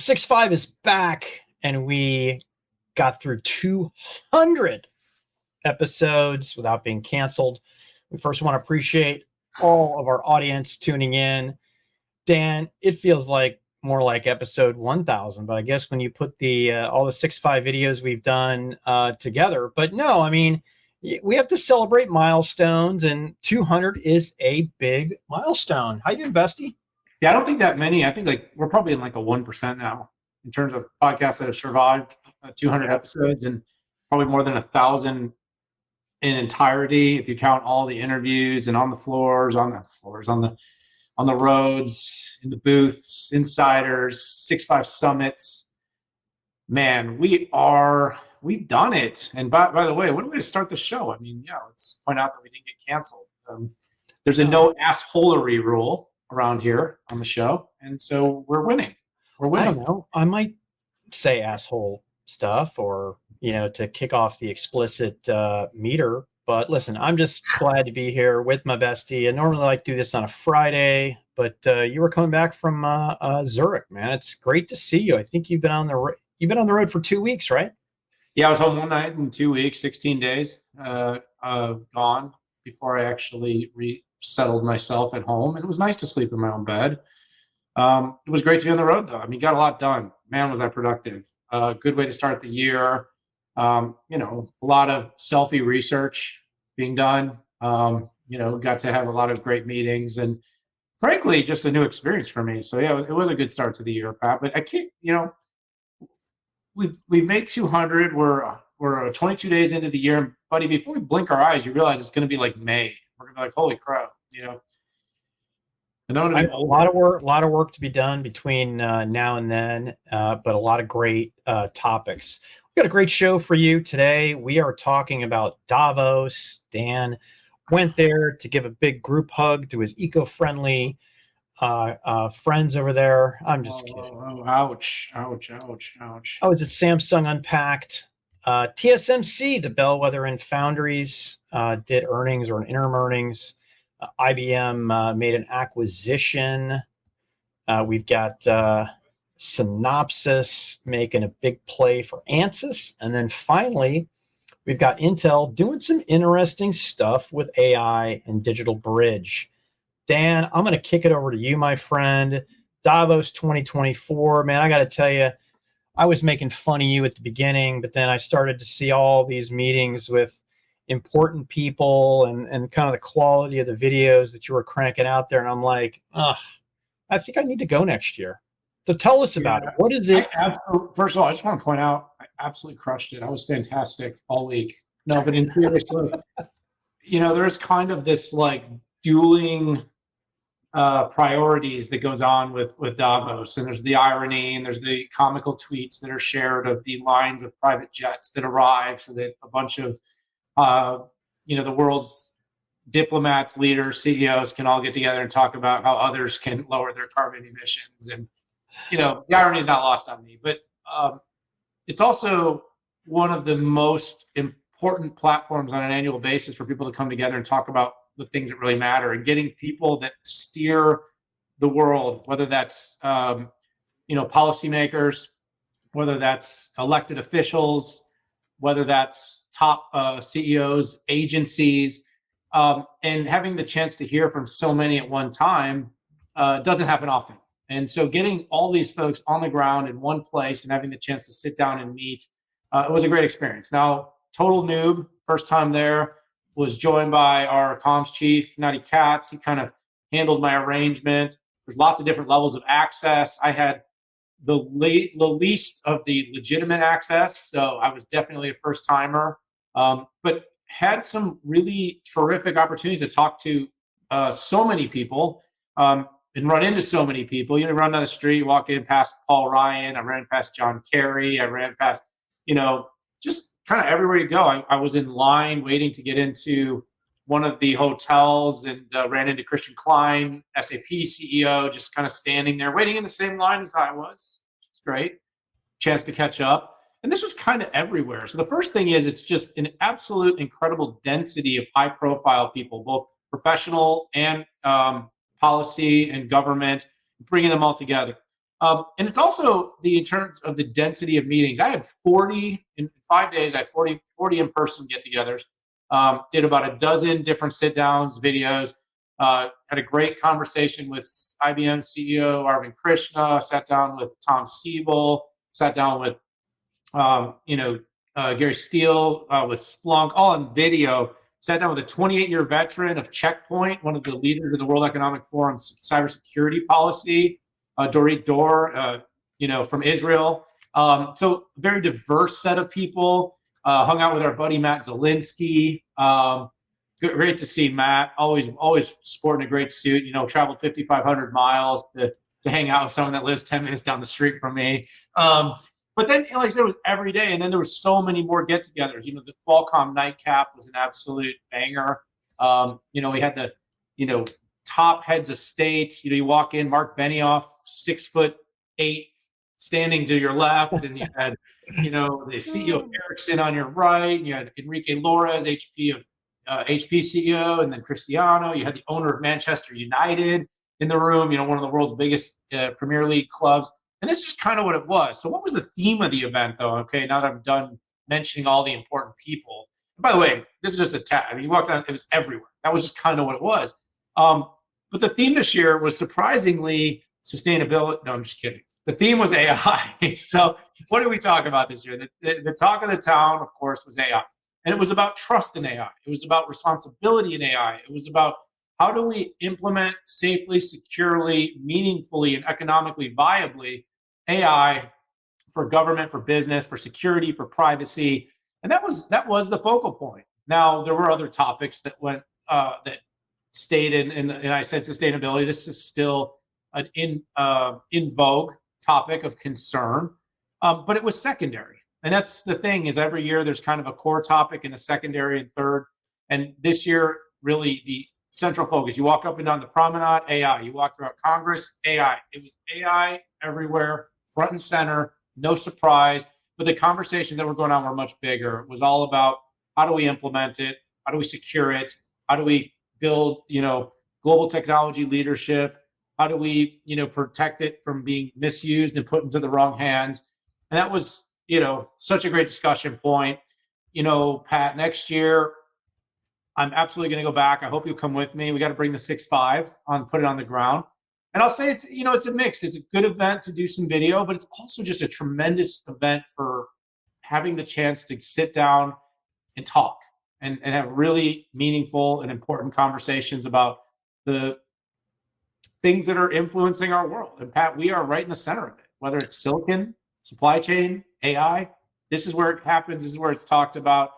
6.5 is back, and we got through 200 episodes without being canceled. We first want to appreciate all of our audience tuning in. Dan, it feels like more like episode 1000, but I guess when you put the all the 6.5 videos we've done together. But no, I mean, we have to celebrate milestones, and 200 is a big milestone. How you doing, Bestie? Yeah, I don't think that many. I think we're probably in like a 1% now in terms of podcasts that have survived 200 episodes, and probably more than 1,000 in entirety if you count all the interviews and on the roads, in the booths, insiders, 6.5 summits. Man, we've done it. And by the way, what a way to start the show. I mean, yeah, let's point out that we didn't get canceled. There's a no assholery rule around here on the show, and so we're winning. I don't know. I might say asshole stuff, or to kick off the explicit meter. But listen, I'm just glad to be here with my bestie. I normally like to do this on a Friday, but you were coming back from Zurich, man. It's great to see you. I think you've been on the road for 2 weeks, right? Yeah, I was home one night in 2 weeks, 16 days gone before I actually settled myself at home, and it was nice to sleep in my own bed. It was great to be on the road, though. I mean, got a lot done. Man, was I productive. Good way to start the year. A lot of selfie research being done. Got to have a lot of great meetings, and frankly, just a new experience for me. So yeah, it was a good start to the year, Pat. But I can't, we've made 200. We're 22 days into the year, and buddy, before we blink our eyes, you realize it's going to be like May. We're going to be like, holy crap, And a lot of work to be done between now and then, but a lot of great topics. We've got a great show for you today. We are talking about Davos. Dan went there to give a big group hug to his eco-friendly friends over there. I'm just kidding. Oh, ouch. I was at Samsung Unpacked. TSMC, the bellwether in foundries, did earnings, or an interim earnings. IBM made an acquisition. We've got Synopsys making a big play for ANSYS. And then finally, we've got Intel doing some interesting stuff with AI and DigitalBridge. Dan, I'm going to kick it over to you, my friend. Davos 2024, man, I got to tell you, I was making fun of you at the beginning, but then I started to see all these meetings with important people and kind of the quality of the videos that you were cranking out there. And I'm like, I think I need to go next year. So tell us about it. What is it? First of all, I just want to point out, I absolutely crushed it. I was fantastic all week. No, but in seriously, there's kind of this like dueling priorities that goes on with Davos, and there's the irony, and there's the comical tweets that are shared of the lines of private jets that arrive, so that a bunch of the world's diplomats, leaders, CEOs can all get together and talk about how others can lower their carbon emissions. And the irony is not lost on me, but it's also one of the most important platforms on an annual basis for people to come together and talk about the things that really matter, and getting people that steer the world, whether that's policymakers, whether that's elected officials, whether that's top CEOs, agencies, and having the chance to hear from so many at one time doesn't happen often. And so getting all these folks on the ground in one place and having the chance to sit down and meet, it was a great experience. Now, total noob, first time there, was joined by our comms chief, Nutty Katz. He kind of handled my arrangement. There's lots of different levels of access. I had the least of the legitimate access, so I was definitely a first timer, but had some really terrific opportunities to talk to so many people and run into so many people. Run down the street, walk in past Paul Ryan. I ran past John Kerry. I ran past, just kind of everywhere you go. I was in line waiting to get into one of the hotels, and ran into Christian Klein, SAP CEO, just kind of standing there waiting in the same line as I was. It's great. Chance to catch up. And this was kind of everywhere. So the first thing is, it's just an absolute incredible density of high profile people, both professional and policy and government, bringing them all together. And it's also in terms of the density of meetings. I had 40 in 5 days. I had 40 in-person get-togethers. Did about a dozen different sit-downs, videos. Had a great conversation with IBM CEO Arvind Krishna. Sat down with Tom Siebel. Sat down with Gary Steele with Splunk, all on video. Sat down with a 28-year veteran of Checkpoint, one of the leaders of the World Economic Forum's cybersecurity policy, Dorit Dor, from Israel. So very diverse set of people. Hung out with our buddy Matt Zielinski. Great to see Matt. Always sporting a great suit. Traveled 5,500 miles to hang out with someone that lives 10 minutes down the street from me. But then, like I said, it was every day, and then there were so many more get-togethers. The Qualcomm nightcap was an absolute banger. We had the top heads of state. You walk in, Mark Benioff, 6'8", standing to your left, and you had the CEO of Ericsson on your right. You had Enrique Lores, HP CEO, and then Cristiano. You had the owner of Manchester United in the room. One of the world's biggest Premier League clubs. And this is just kind of what it was. So what was the theme of the event, though? Okay, now that I'm done mentioning all the important people. And by the way, this is just a tab. You walked down, it was everywhere. That was just kind of what it was. But the theme this year was surprisingly sustainability. No, I'm just kidding. The theme was AI. So what did we talk about this year? The talk of the town, of course, was AI. And it was about trust in AI. It was about responsibility in AI. It was about how do we implement safely, securely, meaningfully, and economically viably AI for government, for business, for security, for privacy. And that was the focal point. Now, there were other topics that went that stayed in and I said sustainability. This is still an in vogue topic of concern, but it was secondary. And that's the thing, is every year there's kind of a core topic and a secondary and third. And this year, really the central focus. You walk up and down the promenade, AI. You walk throughout Congress, AI. It was AI everywhere, front and center, no surprise. But the conversations that were going on were much bigger. It was all about how do we implement it? How do we secure it? How do we build, global technology leadership? How do we, protect it from being misused and put into the wrong hands? And that was, such a great discussion point. Pat, next year, I'm absolutely going to go back. I hope you'll come with me. We got to bring the 6.5 on, put it on the ground. And I'll say it's a mix. It's a good event to do some video, but it's also just a tremendous event for having the chance to sit down and talk and have really meaningful and important conversations about the things that are influencing our world. And Pat, we are right in the center of it, whether it's silicon, supply chain, AI. This is where it happens. This is where it's talked about.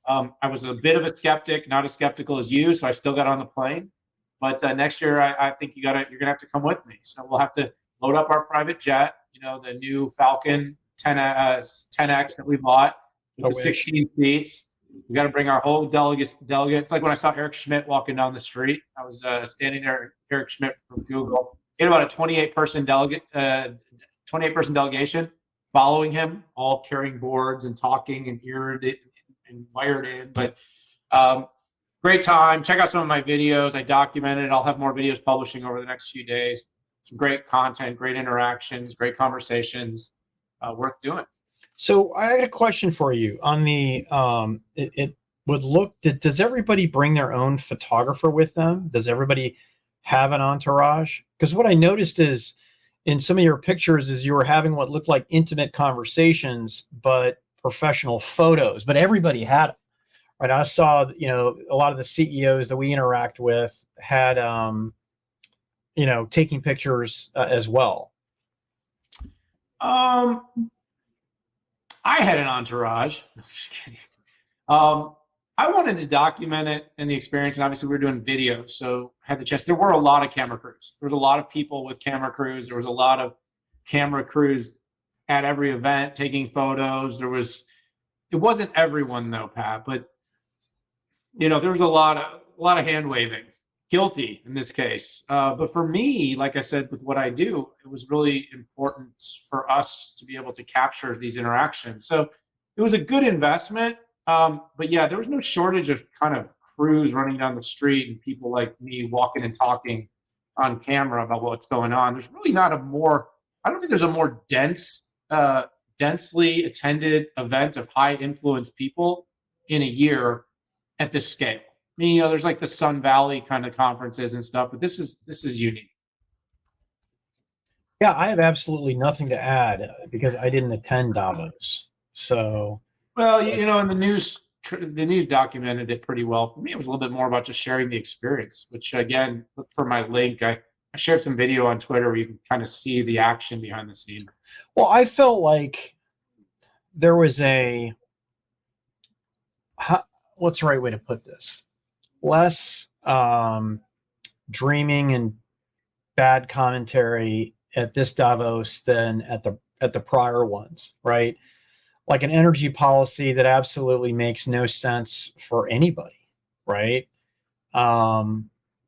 I was a bit of a skeptic, not as skeptical as you, so I still got on the plane. But next year, I think you're gonna have to come with me. So we'll have to load up our private jet, the new Falcon 10X that we bought with the 16 seats. We got to bring our whole delegate. It's like when I saw Eric Schmidt walking down the street. I was standing there, Eric Schmidt from Google. He had about a 28-person delegation following him, all carrying boards and talking and eared it and wired in. But great time. Check out some of my videos. I documented it. I'll have more videos publishing over the next few days. Some great content, great interactions, great conversations, worth doing. So I got a question for you on the, it would look, does everybody bring their own photographer with them? Does everybody have an entourage? Because what I noticed is in some of your pictures is you were having what looked like intimate conversations, but professional photos, but everybody had them. Right. I saw, a lot of the CEOs that we interact with had, taking pictures as well. I had an entourage. No, just kidding. I wanted to document it and the experience, and obviously we were doing video, so I had the chance. There were a lot of camera crews. There was a lot of people with camera crews. There was a lot of camera crews at every event taking photos. It wasn't everyone though, Pat, but there was a lot of hand waving. Guilty in this case. But for me, like I said, with what I do, it was really important for us to be able to capture these interactions. So it was a good investment. But yeah, there was no shortage of kind of crews running down the street and people like me walking and talking on camera about what's going on. There's really not a more I don't think there's a more densely attended event of high influence people in a year at this scale. I mean, there's like the Sun Valley kind of conferences and stuff, but this is unique. Yeah, I have absolutely nothing to add because I didn't attend Davos. So, well, and the news documented it pretty well. For me, it was a little bit more about just sharing the experience, which again, look for my link. I shared some video on Twitter where you can kind of see the action behind the scene. Well, I felt like there was what's the right way to put this? Less dreaming and bad commentary at this Davos than at the prior ones, right? Like an energy policy that absolutely makes no sense for anybody, right?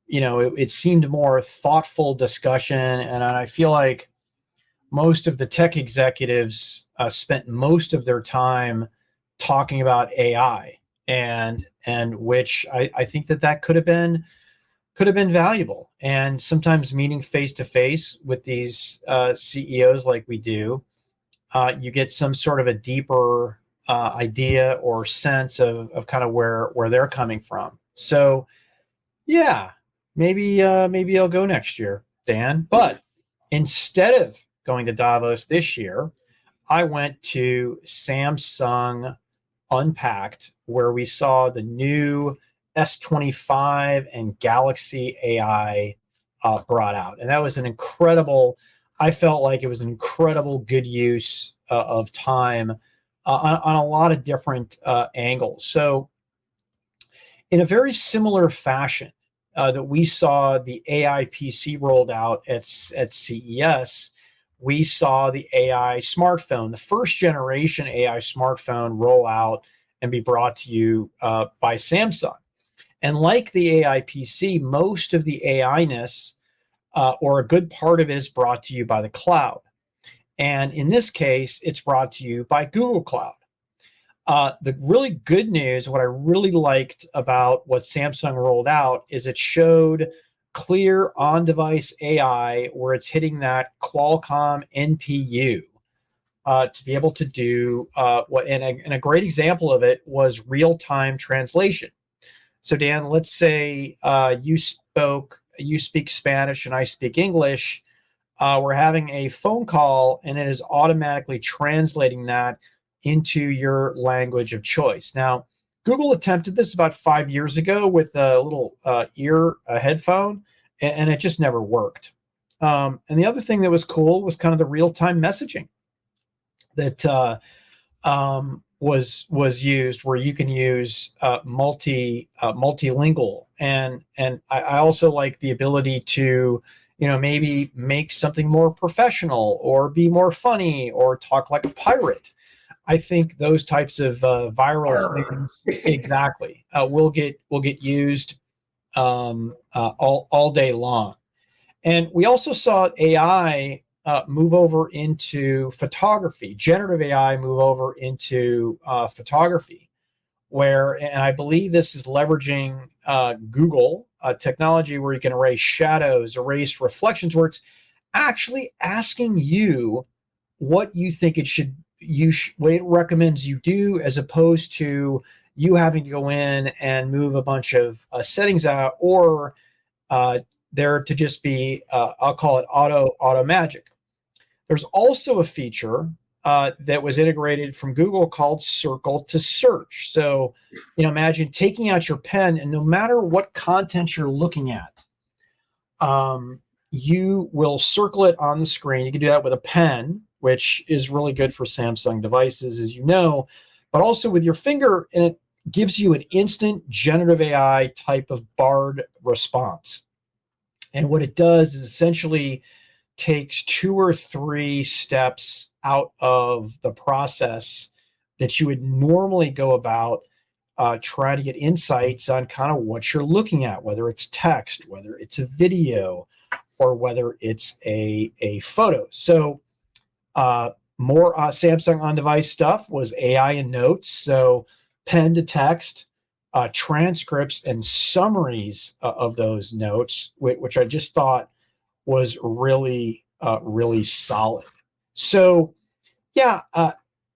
It seemed more thoughtful discussion, and I feel like most of the tech executives spent most of their time talking about AI, and which I think that could have been valuable. And sometimes meeting face to face with these CEOs like we do, you get some sort of a deeper idea or sense of kind of where they're coming from. So yeah, maybe I'll go next year, Dan. But instead of going to Davos this year, I went to Samsung Unpacked, where we saw the new S25 and Galaxy AI brought out. And that was I felt like it was an incredible good use of time on a lot of different angles. So in a very similar fashion that we saw the AI PC rolled out at CES, we saw the AI smartphone, the first generation AI smartphone, roll out and be brought to you by Samsung. And like the AI PC, most of the AI-ness or a good part of it is brought to you by the cloud. And in this case, it's brought to you by Google Cloud. The really good news, what I really liked about what Samsung rolled out, is it showed clear on-device AI where it's hitting that Qualcomm NPU to be able to do and a great example of it was real-time translation. So Dan, let's say you speak Spanish and I speak English. We're having a phone call and it is automatically translating that into your language of choice. Now, Google attempted this about 5 years ago with a little headphone, and it just never worked. And the other thing that was cool was kind of the real-time messaging that was used, where you can use multilingual, and I also like the ability to maybe make something more professional or be more funny or talk like a pirate. I think those types of viral things exactly will get used all day long. And we also saw AI move over into photography, generative AI move over into photography, and I believe this is leveraging Google technology where you can erase shadows, erase reflections, where it's actually asking you what you think what it recommends you do, as opposed to you having to go in and move a bunch of settings out, or there to just be, I'll call it auto magic. There's also a feature that was integrated from Google called Circle to Search. So, imagine taking out your pen, and no matter what content you're looking at, you will circle it on the screen. You can do that with a pen, which is really good for Samsung devices, as you know, but also with your finger, and it gives you an instant generative AI type of Bard response. And what it does is essentially takes 2 or 3 steps out of the process that you would normally go about trying to get insights on kind of what you're looking at, whether it's text, whether it's a video, or whether it's a photo. So more Samsung on-device stuff was AI and notes. So pen to text, transcripts and summaries of those notes, which I just thought was really really solid. So yeah,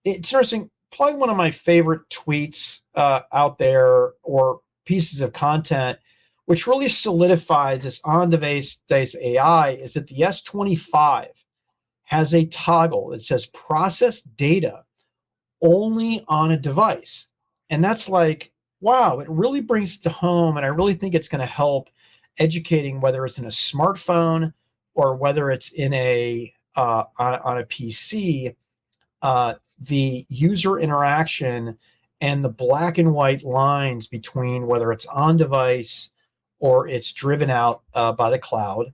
it's interesting. Probably one of my favorite tweets out there, or pieces of content, which really solidifies this on-device AI, is that the S25 has a toggle that says process data only on a device. And that's like, wow, it really brings it to home. And I really think it's going to help educating, whether it's in a smartphone or whether it's in a on a PC, the user interaction and the black and white lines between whether it's on device or it's driven out by the cloud.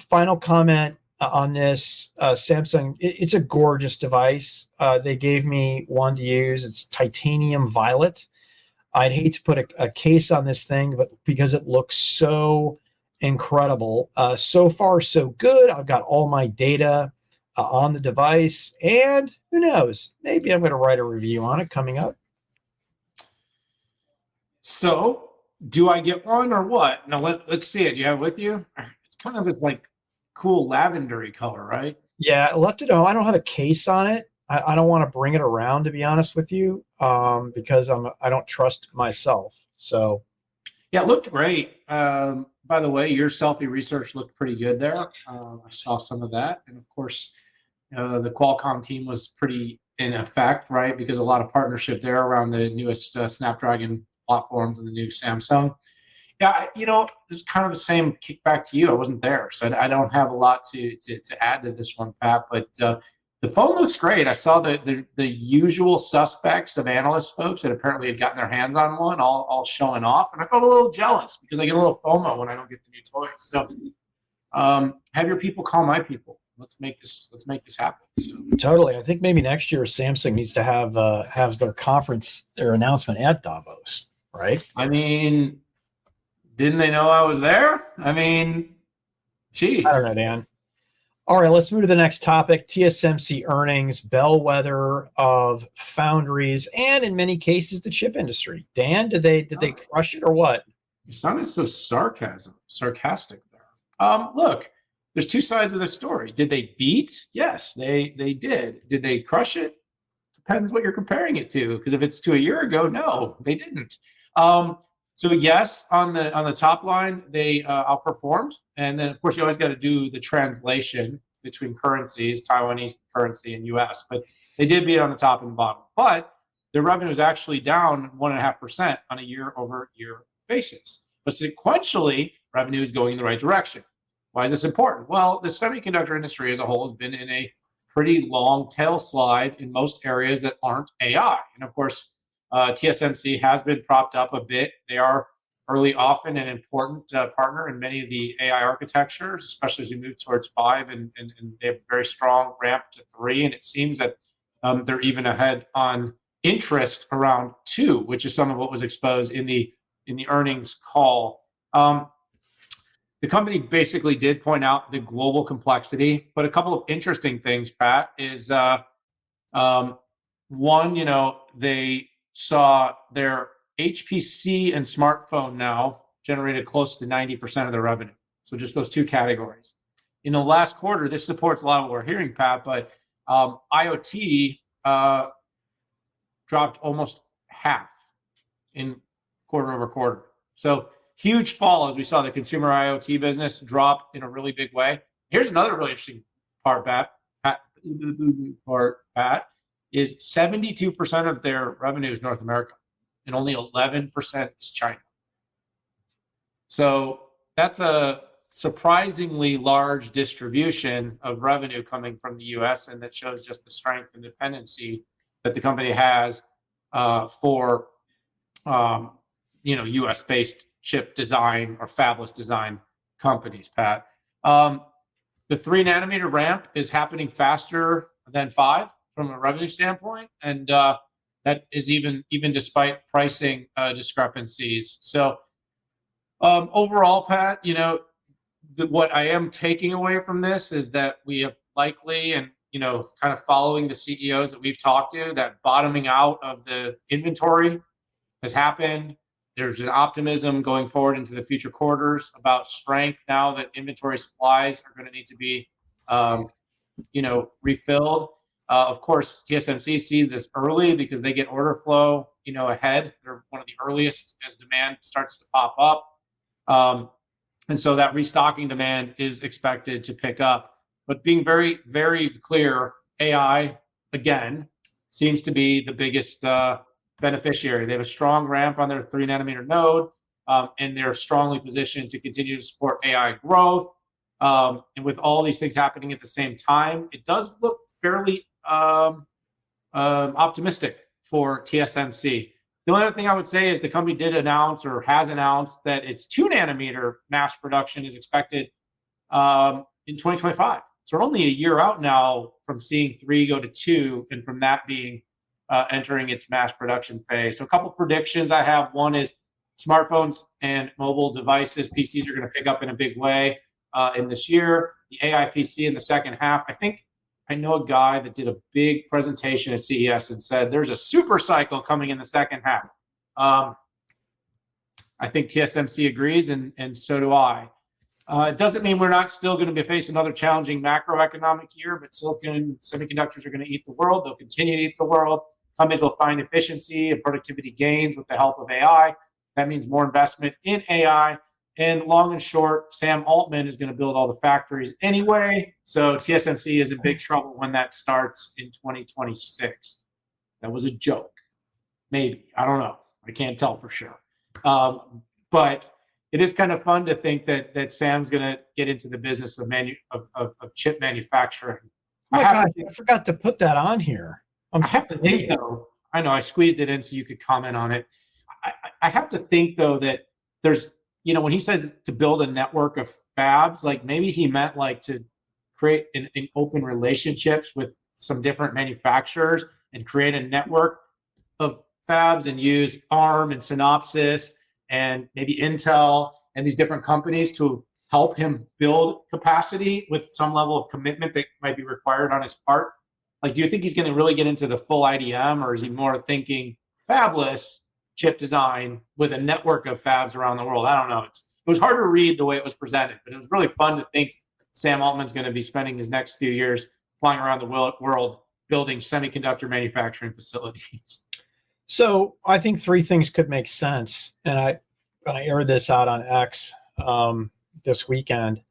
Final comment on this, Samsung, it's a gorgeous device. They gave me one to use. It's titanium violet. I'd hate to put a case on this thing, but because it looks so incredible. So far, so good. I've got all my data on the device, and who knows, maybe I'm going to write a review on it coming up. So do I get one or what? No, let's see it. Do you have it with you? It's kind of this like cool lavendery color, right? Yeah, I left it home. I don't have a case on it. I don't want to bring it around, to be honest with you, because I don't trust myself. So yeah, it looked great. By the way, your selfie research looked pretty good there. I saw some of that, and of course, the Qualcomm team was pretty in effect, right? Because a lot of partnership there around the newest Snapdragon platforms and the new Samsung. Yeah, this is kind of the same kickback to you. I wasn't there, so I don't have a lot to add to this one, Pat. But the phone looks great. I saw the usual suspects of analyst folks that apparently had gotten their hands on one, all showing off, and I felt a little jealous because I get a little FOMO when I don't get the new toys. So have your people call my people. Let's make this happen. So. Totally. I think maybe next year Samsung needs to have their announcement at Davos, right? I mean, didn't they know I was there? I mean, geez. I don't know, Dan. All right, let's move to the next topic. TSMC earnings, bellwether of foundries, and in many cases the chip industry. Dan, did they crush it or what? You sounded so sarcastic there. Look, there's two sides of the story. Did they beat? Yes, they did. Did they crush it? Depends what you're comparing it to. Because if it's to a year ago, no, they didn't. So yes, on the top line, they outperformed. And then of course you always got to do the translation between currencies, Taiwanese currency and US. But they did beat on the top and the bottom. But their revenue is actually down 1.5% on a year-over-year basis. But sequentially, revenue is going in the right direction. Why is this important? Well, the semiconductor industry as a whole has been in a pretty long tail slide in most areas that aren't AI. And of course, TSMC has been propped up a bit. They are early, often an important partner in many of the AI architectures, especially as we move towards 5, and they have a very strong ramp to 3. And it seems that they're even ahead on interest around 2, which is some of what was exposed in the earnings call. The company basically did point out the global complexity, but a couple of interesting things, Pat, is one, they saw their HPC and smartphone now generated close to 90% of their revenue. So just those two categories. In the last quarter, this supports a lot of what we're hearing, Pat, but IoT dropped almost half in quarter over quarter. So huge fall as we saw the consumer IoT business drop in a really big way. Here's another really interesting part, Pat, is 72% of their revenue is North America and only 11% is China. So that's a surprisingly large distribution of revenue coming from the US, and that shows just the strength and dependency that the company has for US-based chip design or fabless design companies, Pat. The 3 nanometer ramp is happening faster than 5 from a revenue standpoint, and that is even despite pricing discrepancies. So overall, Pat, what I am taking away from this is that we have likely, and kind of following the CEOs that we've talked to, that bottoming out of the inventory has happened. There's an optimism going forward into the future quarters about strength now that inventory supplies are going to need to be refilled. Of course, TSMC sees this early because they get order flow, ahead. They're one of the earliest as demand starts to pop up. And so that restocking demand is expected to pick up. But being very, very clear, AI, again, seems to be the biggest beneficiary. They have a strong ramp on their 3-nanometer node, and they're strongly positioned to continue to support AI growth. And with all these things happening at the same time, it does look fairly optimistic for TSMC. The only other thing I would say is the company did announce or has announced that its 2-nanometer mass production is expected in 2025. So we're only a year out now from seeing 3 go to 2 and from that being entering its mass production phase. So a couple predictions I have. One is smartphones and mobile devices, PCs are going to pick up in a big way in this year. The AI PC in the second half. I know a guy that did a big presentation at CES and said there's a super cycle coming in the second half. I think TSMC agrees, and so do I. It doesn't mean we're not still going to be facing another challenging macroeconomic year, but silicon semiconductors are going to eat the world. They'll continue to eat the world. Companies will find efficiency and productivity gains with the help of AI. That means more investment in AI. And long and short, Sam Altman is going to build all the factories anyway. So TSMC is in big trouble when that starts in 2026. That was a joke. Maybe. I don't know. I can't tell for sure. But it is kind of fun to think that Sam's going to get into the business of chip manufacturing. Oh my God, I forgot to put that on here. I have to think, though. I know I squeezed it in so you could comment on it. I have to think, though, that there's, when he says to build a network of fabs, like maybe he meant like to create an open relationships with some different manufacturers and create a network of fabs and use ARM and Synopsys and maybe Intel and these different companies to help him build capacity with some level of commitment that might be required on his part. Like, do you think he's going to really get into the full IDM, or is he more thinking fabless chip design with a network of fabs around the world? I don't know. It was hard to read the way it was presented, but it was really fun to think Sam Altman's going to be spending his next few years flying around the world building semiconductor manufacturing facilities. So I think 3 things could make sense, and I aired this out on X this weekend.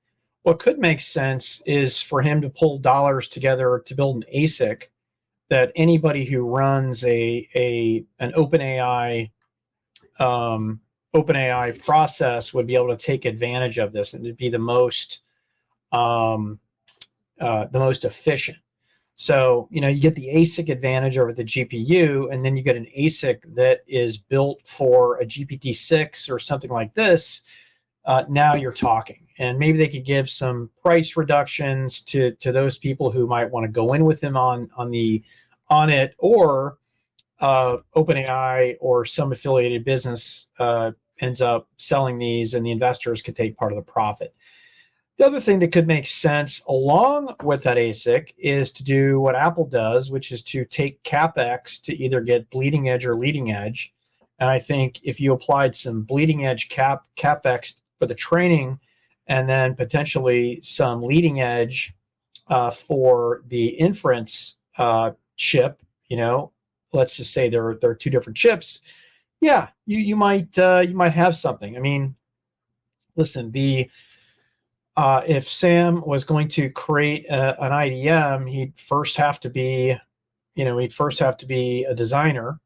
What could make sense is for him to pull dollars together to build an ASIC that anybody who runs an OpenAI process would be able to take advantage of this, and it'd be the most efficient. So, you get the ASIC advantage over the GPU, and then you get an ASIC that is built for a GPT-6 or something like this. Now you're talking. And maybe they could give some price reductions to those people who might want to go in with him on it, or OpenAI or some affiliated business ends up selling these, and the investors could take part of the profit. The other thing that could make sense along with that ASIC is to do what Apple does, which is to take CapEx to either get bleeding edge or leading edge. And I think if you applied some bleeding edge CapEx for the training, and then potentially some leading edge for the inference chip, let's just say there are 2 different chips. Yeah, you might have something. I mean, listen, if Sam was going to create an IDM, he'd first have to be a designer,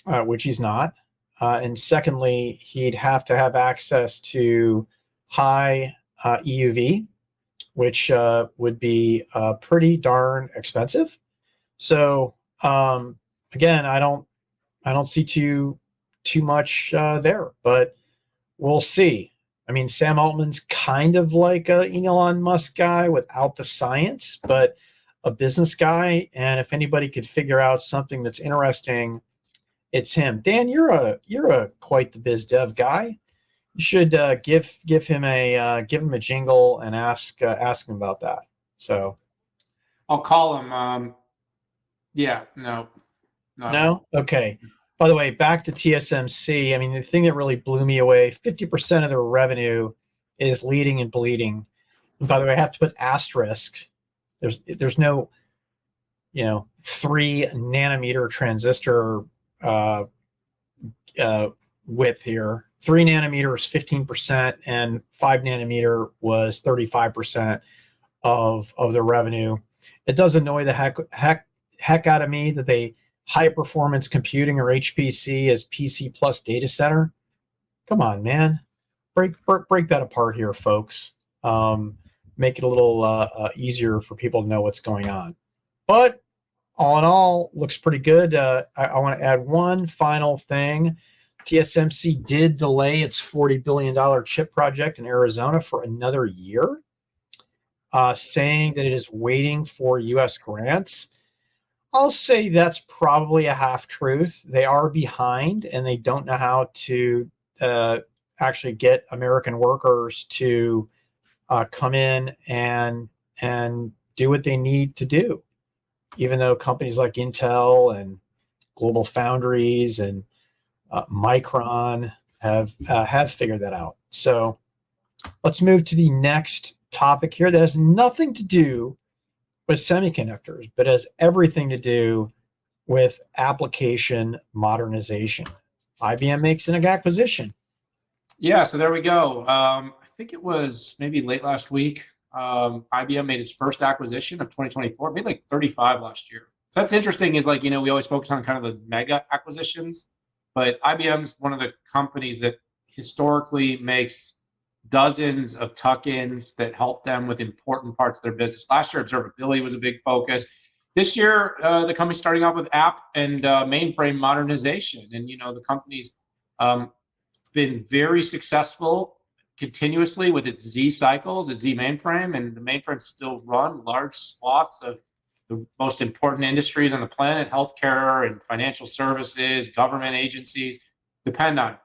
which he's not, and secondly, he'd have to have access to high EUV, which would be pretty darn expensive. So again, I don't see too much there, but we'll see. I mean, Sam Altman's kind of like an Elon Musk guy without the science, but a business guy. And if anybody could figure out something that's interesting, it's him. Dan, you're a quite the biz dev guy. You should give him a jingle and ask him about that. So I'll call him. Yeah, no. Okay. By the way, back to TSMC. I mean, the thing that really blew me away: 50% of their revenue is leading and bleeding. And by the way, I have to put asterisk There's no, 3 nanometer transistor width here. 3 nanometer is 15%, and 5 nanometer was 35% of the revenue. It does annoy the heck out of me that they high performance computing, or HPC, as PC plus data center. Come on, man, break that apart here, folks. Make it a little easier for people to know what's going on. But all in all, looks pretty good. I want to add one final thing. TSMC did delay its $40 billion chip project in Arizona for another year, saying that it is waiting for U.S. grants. I'll say that's probably a half truth. They are behind, and they don't know how to actually get American workers to come in and do what they need to do, even though companies like Intel and Global Foundries and Micron have figured that out. So let's move to the next topic here that has nothing to do with semiconductors, but has everything to do with application modernization. IBM makes an acquisition. Yeah, so there we go. I think it was maybe late last week. IBM made its first acquisition of 2024, made like 35 last year. So that's interesting, is we always focus on kind of the mega acquisitions, but IBM's one of the companies that historically makes dozens of tuck-ins that help them with important parts of their business. Last year, observability was a big focus. This year, the company's starting off with app and mainframe modernization. And, the company's been very successful continuously with its Z cycles, its Z mainframe, and the mainframes still run large swaths of the most important industries on the planet. Healthcare and financial services, government agencies depend on it.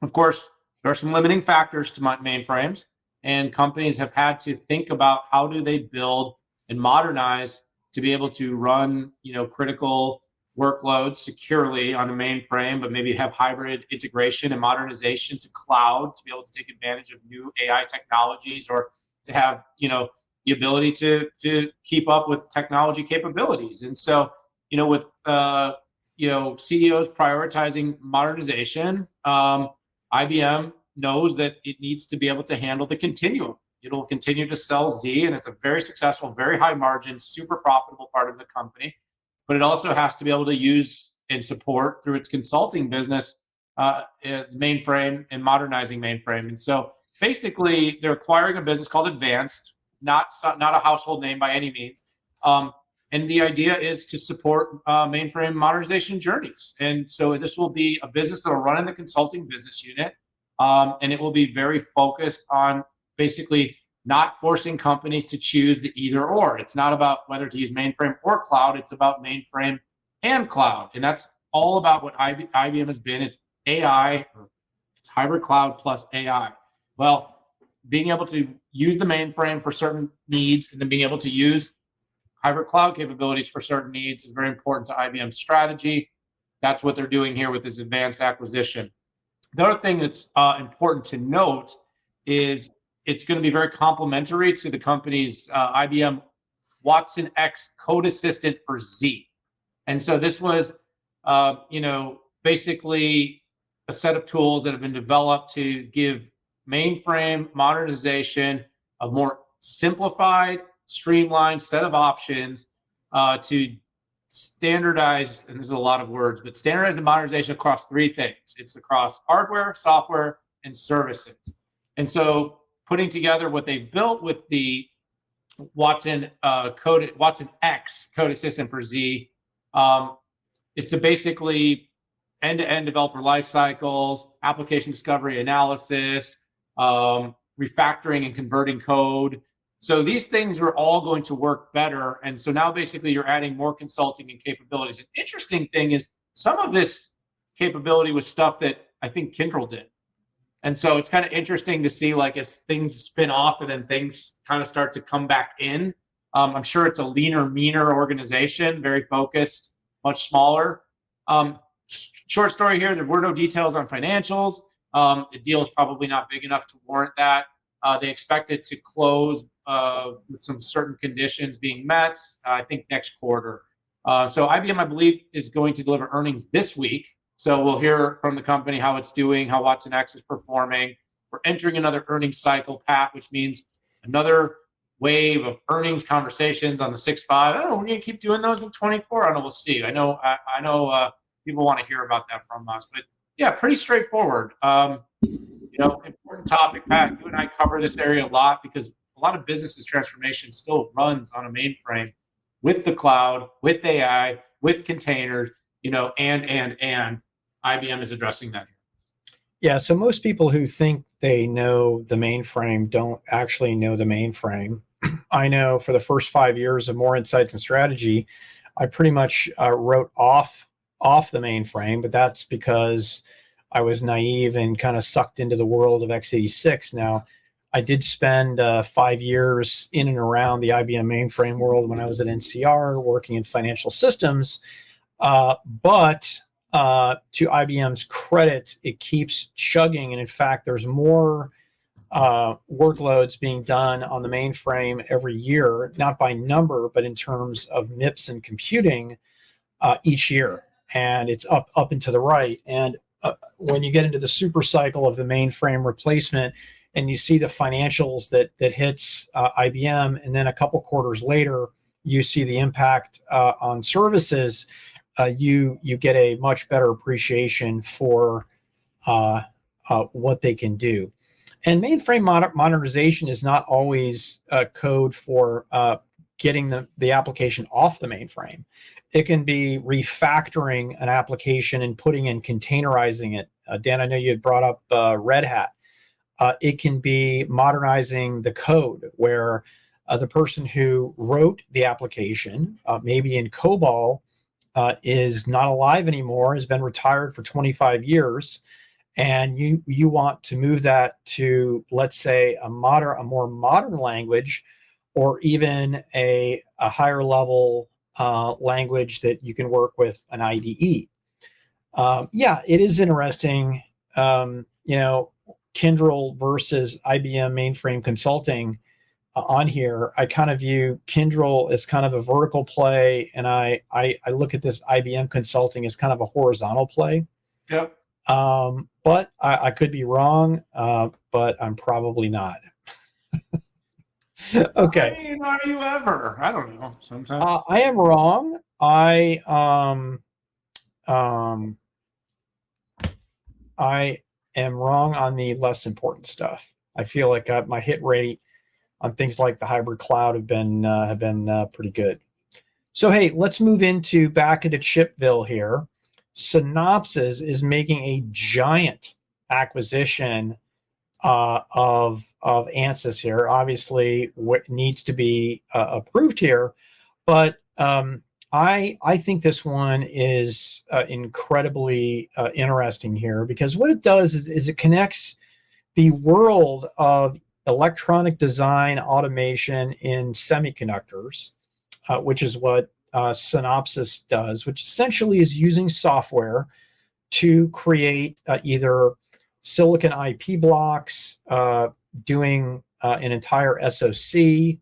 Of course, there are some limiting factors to mainframes, and companies have had to think about how do they build and modernize to be able to run, critical workloads securely on a mainframe, but maybe have hybrid integration and modernization to cloud to be able to take advantage of new AI technologies, or to have, the ability to keep up with technology capabilities. And so, with CEOs prioritizing modernization, IBM knows that it needs to be able to handle the continuum. It'll continue to sell Z, and it's a very successful, very high margin, super profitable part of the company. But it also has to be able to use and support through its consulting business, mainframe and modernizing mainframe. And so basically, they're acquiring a business called Advanced, not a household name by any means. And the idea is to support mainframe modernization journeys. And so this will be a business that will run in the consulting business unit. And it will be very focused on basically not forcing companies to choose the either or. It's not about whether to use mainframe or cloud. It's about mainframe and cloud. And that's all about what IBM has been. It's AI, or it's hybrid cloud plus AI. Well, being able to use the mainframe for certain needs, and then being able to use hybrid cloud capabilities for certain needs, is very important to IBM's strategy. That's what they're doing here with this Advanced acquisition. The other thing that's important to note is it's going to be very complementary to the company's IBM Watson X Code Assistant for Z. And so this was, basically a set of tools that have been developed to give mainframe modernization a more simplified, streamlined set of options to standardize, and this is a lot of words, but standardize the modernization across 3 things. It's across hardware, software, and services. And so putting together what they built with the Watson X Code Assistant for Z is to basically end-to-end developer life cycles, application discovery analysis, refactoring and converting code. So these things are all going to work better. And so now basically you're adding more consulting and capabilities. An interesting thing is some of this capability was stuff that I think Kyndryl did. And so it's kind of interesting to see, as things spin off and then things kind of start to come back in. I'm sure it's a leaner, meaner organization, very focused, much smaller. Short story here, there were no details on financials. The deal is probably not big enough to warrant that. They expect it to close with some certain conditions being met, I think next quarter. So IBM, I believe, is going to deliver earnings this week. So we'll hear from the company how it's doing, how Watson X is performing. We're entering another earnings cycle, Pat, which means another wave of earnings conversations on the 6-5. Oh, we're going to keep doing those in 24. I don't know. We'll see. I know people want to hear about that from us, but yeah, pretty straightforward. Important topic, Pat. You and I cover this area a lot because a lot of businesses transformation still runs on a mainframe with the cloud, with AI, with containers, and IBM is addressing that. Yeah, so most people who think they know the mainframe don't actually know the mainframe. I know for the first 5 years of Moor Insights and Strategy, I pretty much wrote off the mainframe, but that's because I was naive and kind of sucked into the world of x86. Now, I did spend 5 years in and around the IBM mainframe world when I was at NCR working in financial systems, but to IBM's credit, it keeps chugging. And in fact, there's more workloads being done on the mainframe every year, not by number, but in terms of MIPS and computing each year. And it's up and to the right. And when you get into the super cycle of the mainframe replacement and you see the financials that hits IBM, and then a couple quarters later, you see the impact on services, you get a much better appreciation for what they can do. And mainframe modernization is not always code for getting the application off the mainframe. It can be refactoring an application and putting in containerizing it. Dan, I know you had brought up Red Hat. It can be modernizing the code where the person who wrote the application, maybe in COBOL, is not alive anymore, has been retired for 25 years, and you want to move that to, let's say, a more modern language, or even a higher level language that you can work with an IDE. Yeah, it is interesting. Kyndryl versus IBM mainframe consulting on here. I kind of view Kyndryl as kind of a vertical play, and I look at this IBM consulting as kind of a horizontal play. Yep. But I could be wrong, but I'm probably not. Okay. I mean, are you ever? I don't know. Sometimes I am wrong. I am wrong on the less important stuff. I feel like my hit rate on things like the hybrid cloud have been pretty good. So hey, let's move back into Chipville here. Synopsys is making a giant acquisition of ANSYS here. Obviously, what needs to be approved here, but I think this one is incredibly interesting here, because what it does is it connects the world of electronic design automation in semiconductors, which is what Synopsys does, which essentially is using software to create either silicon IP blocks, doing an entire SoC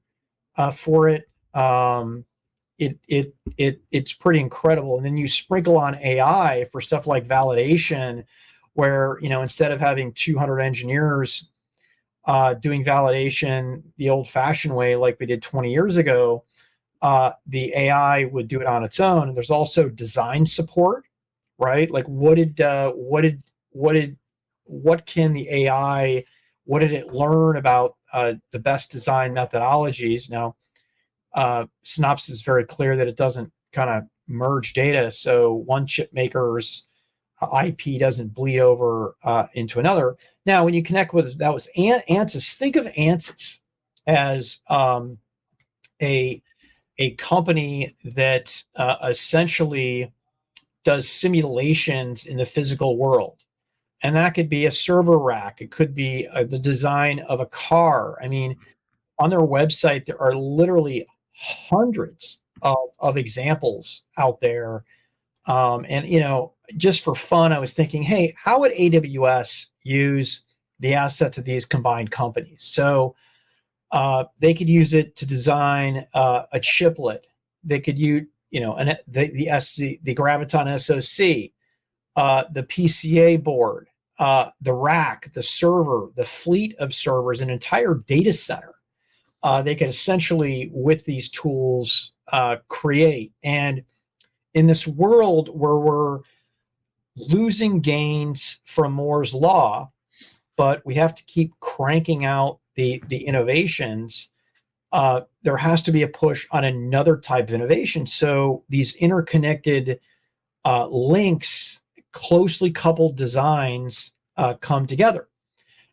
for it. It's pretty incredible. And then you sprinkle on AI for stuff like validation, where instead of having 200 engineers doing validation the old-fashioned way like we did 20 years ago, the AI would do it on its own. And there's also design support, right? Like what can the AI, what did it learn about the best design methodologies? Now, Synopsys is very clear that it doesn't kind of merge data, so one chip maker's IP doesn't bleed over into another. Now, when you connect with that was ANSYS, think of ANSYS as a company that essentially does simulations in the physical world. And that could be a server rack. It could be the design of a car. I mean, on their website, there are literally hundreds of examples out there. And, just for fun, I was thinking, hey, how would AWS use the assets of these combined companies? So They could use it to design a chiplet. They could use, the Graviton SoC, the PCA board, the rack, the server, the fleet of servers, an entire data center. They could essentially, with these tools, create. And in this world where we're losing gains from Moore's law, but we have to keep cranking out the innovations, there has to be a push on another type of innovation. So these interconnected links, closely coupled designs come together.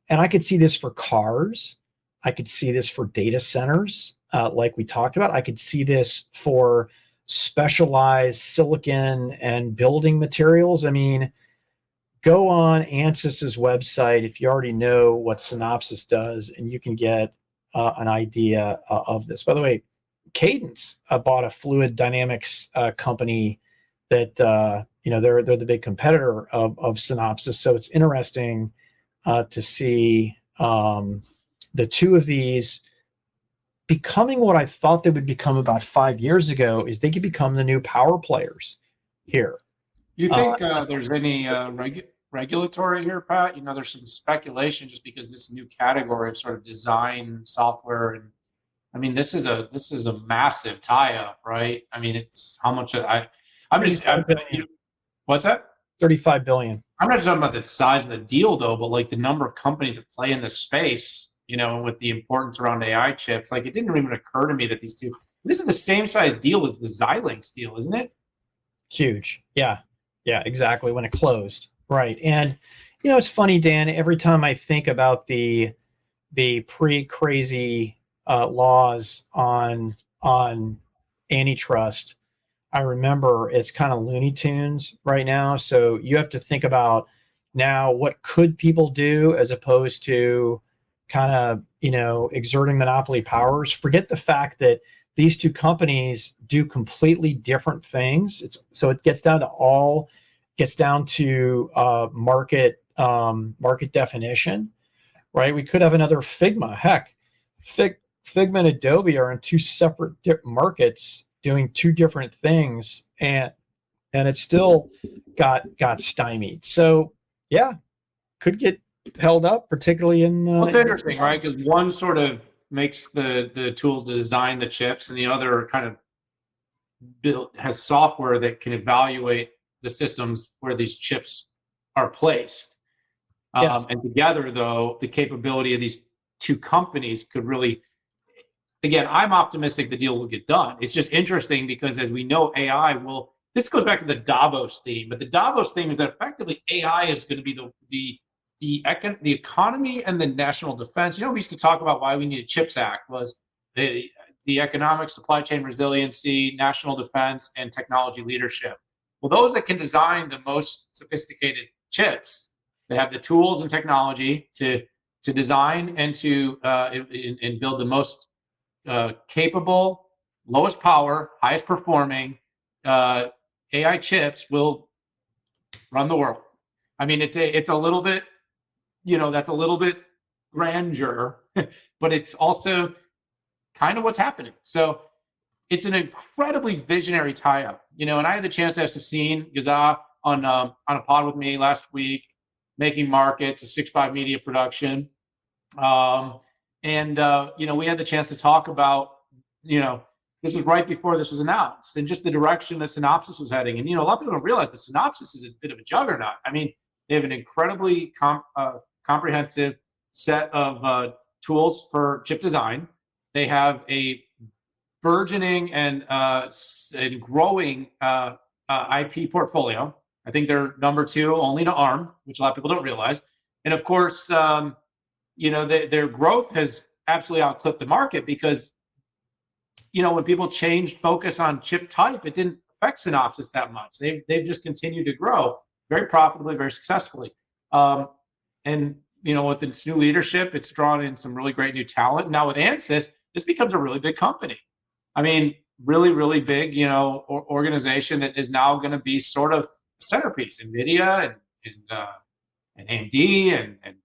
And I could see this for cars. I could see this for data centers, like we talked about. I could see this for specialized silicon and building materials. I mean, go on ANSYS's website if you already know what Synopsys does, and you can get an idea of this. By the way, Cadence bought a fluid dynamics company that they're the big competitor of Synopsys. So it's interesting to see the two of these becoming what I thought they would become about 5 years ago. Is they could become the new power players here. You think there's any regulatory here, Pat? There's some speculation just because this new category of sort of design software, and I mean, this is a massive tie-up, right? I mean, it's how much what's that? 35 billion. I'm not just talking about the size of the deal though, but like the number of companies that play in this space, with the importance around AI chips. Like, it didn't even occur to me that this is the same size deal as the Xilinx deal, isn't it? Huge. Yeah, exactly. When it closed. Right. And, it's funny, Dan, every time I think about the pre-crazy laws on antitrust, I remember it's kind of Looney Tunes right now. So you have to think about now, what could people do as opposed to kind of, exerting monopoly powers. Forget the fact that these two companies do completely different things. So it gets down to market definition, right? We could have another Figma. Heck, Figma and Adobe are in two separate markets doing two different things, and it still got stymied. So yeah, could get held up, particularly in. Well, it's interesting, right? Because one sort of makes the tools to design the chips, and the other kind of has software that can evaluate the systems where these chips are placed. Yes. And together, though, the capability of these two companies could really. Again, I'm optimistic the deal will get done. It's just interesting because, as we know, AI will. This goes back to the Davos theme, but the Davos theme is that effectively AI is going to be the economy and the national defense. We used to talk about why we need a CHIPS Act was the economic supply chain resiliency, national defense, and technology leadership. Well, those that can design the most sophisticated chips, they have the tools and technology to design and to and build the most capable, lowest power, highest performing AI chips will run the world. I mean, it's a little bit, that's a little bit grandeur, but it's also kind of what's happening. So it's an incredibly visionary tie-up, and I had the chance to have Sassine Gaza on a pod with me last week, Making Markets, a 6.5 media production. We had the chance to talk about, this was right before this was announced, and just the direction that Synopsys was heading. And, a lot of people don't realize that Synopsys is a bit of a juggernaut. I mean, they have an incredibly comprehensive set of tools for chip design. They have a burgeoning and growing IP portfolio. I think they're number 2 only to ARM, which a lot of people don't realize. And of course, their growth has absolutely outclipped the market because, when people changed focus on chip type, it didn't affect Synopsys that much. They've just continued to grow very profitably, very successfully. With its new leadership, it's drawn in some really great new talent. Now with ANSYS, this becomes a really big company. I mean, really, really big, organization that is now going to be sort of a centerpiece. NVIDIA and AMD and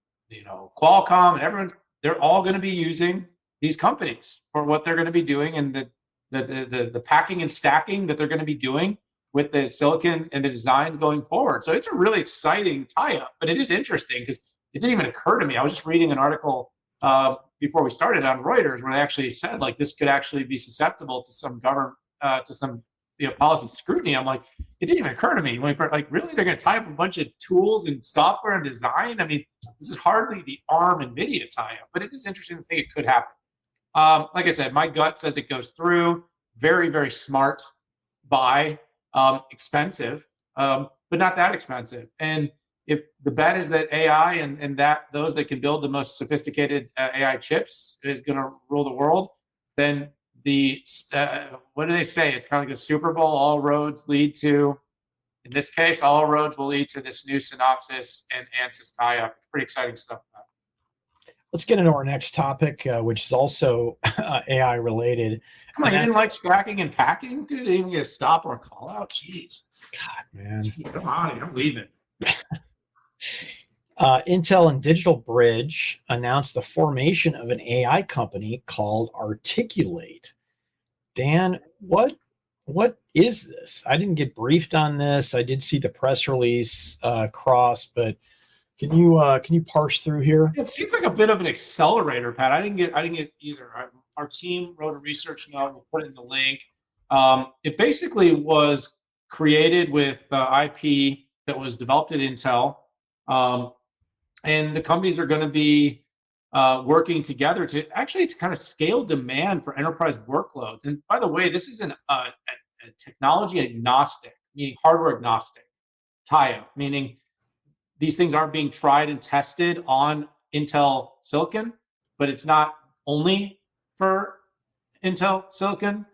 Qualcomm and everyone, they're all going to be using these companies for what they're going to be doing and the packing and stacking that they're going to be doing with the silicon and the designs going forward. So it's a really exciting tie-up, but it is interesting because it didn't even occur to me. I was just reading an article before we started on Reuters where they actually said like this could actually be susceptible to some policy scrutiny. I'm like, it didn't even occur to me. Like, really, they're going to tie up a bunch of tools and software and design? I mean, this is hardly the ARM NVIDIA tie-up, but it is interesting to think it could happen. Like I said, my gut says it goes through. Very, very smart buy. Expensive, but not that expensive. And if the bet is that AI and that those that can build the most sophisticated AI chips is going to rule the world, then what do they say? It's kind of like a Super Bowl. All roads lead to, in this case, all roads will lead to this new Synopsys and ANSYS tie-up. It's pretty exciting stuff. Let's get into our next topic, which is also AI related. Come on, you didn't like stacking and packing? Dude, didn't even get a stop or a call out? Jeez. God, man. Jeez, come on, I'm leaving. Intel and DigitalBridge announced the formation of an AI company called Articulate. Dan, what is this? I didn't get briefed on this. I did see the press release cross, but can you parse through here? It seems like a bit of an accelerator, Pat. I didn't get either. Our team wrote a research note. We'll put it in the link. It basically was created with IP that was developed at Intel, and the companies are going to be working together to kind of scale demand for enterprise workloads. And by the way, this is a technology agnostic, meaning hardware agnostic tie-up, meaning these things aren't being tried and tested on Intel silicon, but it's not only for Intel silicon.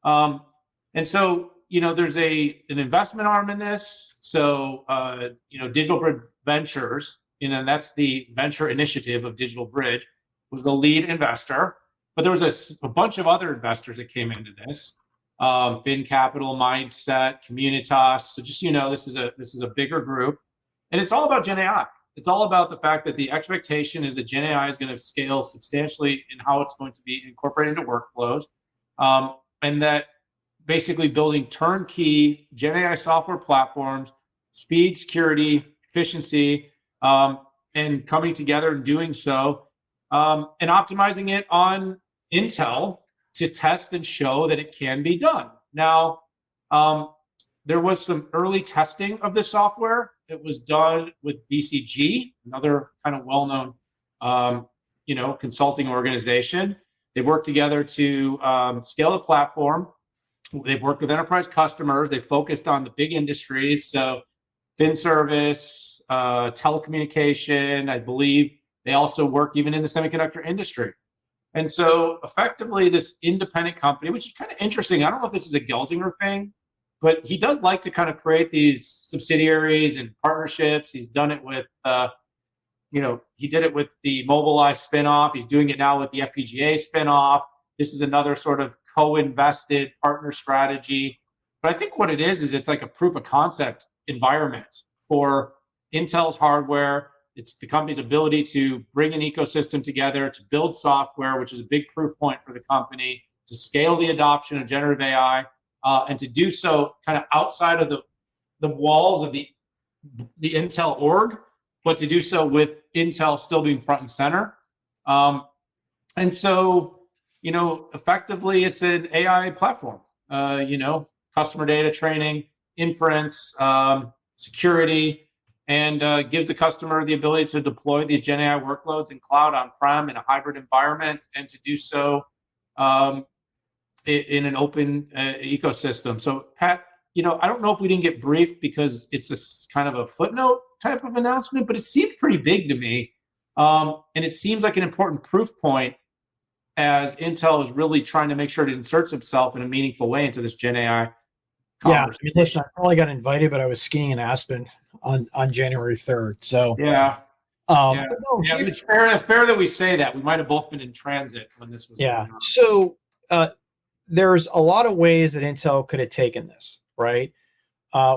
And so, there's an investment arm in this. So, DigitalBridge Ventures, that's the venture initiative of DigitalBridge, was the lead investor. But there was a bunch of other investors that came into this. Fin Capital, Mindset, Communitas. So just this is a bigger group. And it's all about Gen AI. It's all about the fact that the expectation is that Gen AI is going to scale substantially in how it's going to be incorporated into workflows. And that basically building turnkey Gen AI software platforms, speed, security, efficiency, and coming together and doing so, and optimizing it on Intel to test and show that it can be done. Now, there was some early testing of this software. It was done with BCG, another kind of well-known, consulting organization. They've worked together to scale the platform. They've worked with enterprise customers. They focused on the big industries. So fin service, telecommunication, I believe they also work even in the semiconductor industry. And so effectively this independent company, which is kind of interesting. I don't know if this is a Gelsinger thing, but he does like to kind of create these subsidiaries and partnerships. He's done it with, he did it with the Mobileye spinoff. He's doing it now with the FPGA spinoff. This is another sort of co-invested partner strategy. But I think what it is it's like a proof of concept environment for Intel's hardware. It's the company's ability to bring an ecosystem together, to build software, which is a big proof point for the company, to scale the adoption of generative AI, and to do so kind of outside of the walls of the Intel org, but to do so with Intel still being front and center. And so, effectively it's an AI platform, customer data training, inference, security, and gives the customer the ability to deploy these Gen AI workloads in cloud, on-prem, in a hybrid environment, and to do so in an open ecosystem. So, Pat, I don't know if we didn't get briefed because it's a kind of a footnote type of announcement, but it seemed pretty big to me. And it seems like an important proof point as Intel is really trying to make sure it inserts itself in a meaningful way into this Gen AI conversation. Yeah, listen, I probably got invited, but I was skiing in Aspen on January 3rd. So yeah. It's fair that we say that. We might have both been in transit when this was going on. So there's a lot of ways that Intel could have taken this, right?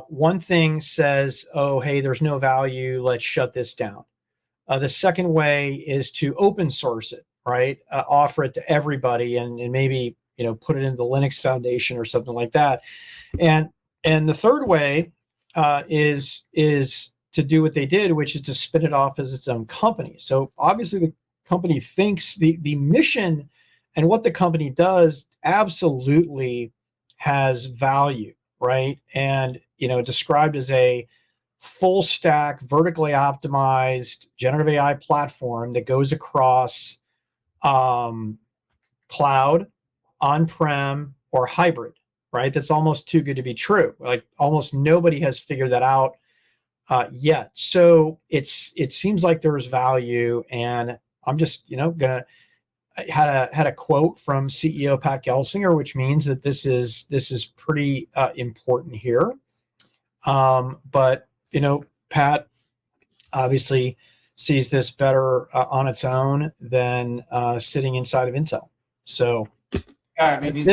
One thing says, oh, hey, there's no value. Let's shut this down. The second way is to open source it, right? Offer it to everybody and maybe, put it into the Linux Foundation or something like that. And the third way is to do what they did, which is to spin it off as its own company. So obviously the company thinks the mission and what the company does absolutely has value, right? And, described as a full stack, vertically optimized generative AI platform that goes across cloud, on-prem, or hybrid, right? That's almost too good to be true. Like almost nobody has figured that out yet. So it seems like there's value, and I'm just gonna had a quote from CEO Pat Gelsinger, which means that this is pretty important here. But Pat obviously sees this better on its own than sitting inside of Intel. So yeah, I mean, he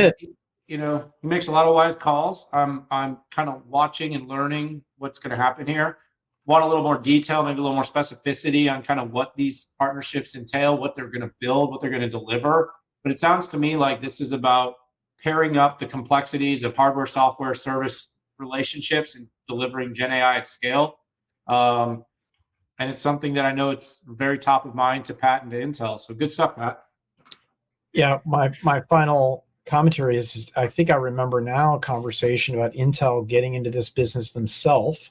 makes a lot of wise calls. I'm kind of watching and learning what's going to happen here. Want a little more detail, maybe a little more specificity on kind of what these partnerships entail, what they're going to build, what they're going to deliver. But it sounds to me like this is about pairing up the complexities of hardware, software, service relationships and delivering Gen AI at scale. And it's something that I know it's very top of mind to Pat and to Intel. So good stuff, Pat. Yeah, my final commentary is I think I remember now a conversation about Intel getting into this business themselves,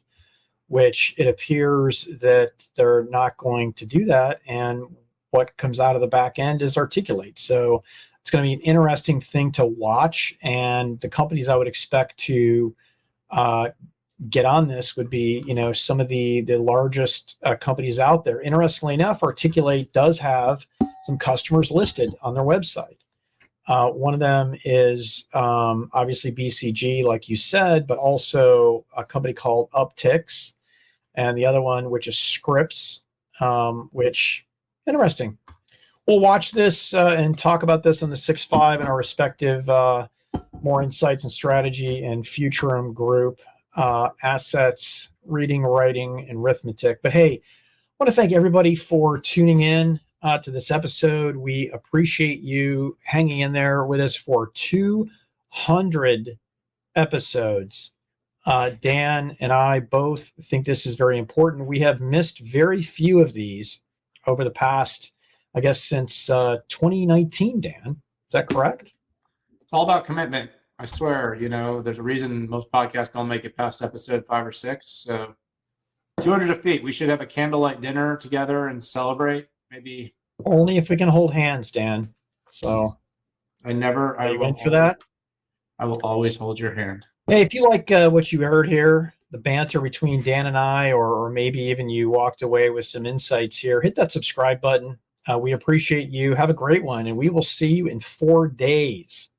which it appears that they're not going to do that. And what comes out of the back end is Articulate. So it's going to be an interesting thing to watch. And the companies I would expect to get on this would be, some of the largest companies out there. Interestingly enough, Articulate does have some customers listed on their website. One of them is obviously BCG, like you said, but also a company called Upticks, and the other one, which is Scripps, which interesting. We'll watch this and talk about this on the 6.5 in our respective Moor Insights and Strategy and Futurum group assets, reading, writing, and arithmetic. But hey, I want to thank everybody for tuning in to this episode. We appreciate you hanging in there with us for 200 episodes. Dan and I both think this is very important. We have missed very few of these over the past, I guess, since 2019, Dan. Is that correct? It's all about commitment. I swear, there's a reason most podcasts don't make it past episode 5 or 6. So 200 feet. We should have a candlelight dinner together and celebrate. Maybe only if we can hold hands, Dan. So are you in for that? I will always hold your hand. Hey, if you like what you heard here, the banter between Dan and I, or maybe even you walked away with some insights here, hit that subscribe button. We appreciate you. Have a great one, and we will see you in 4 days.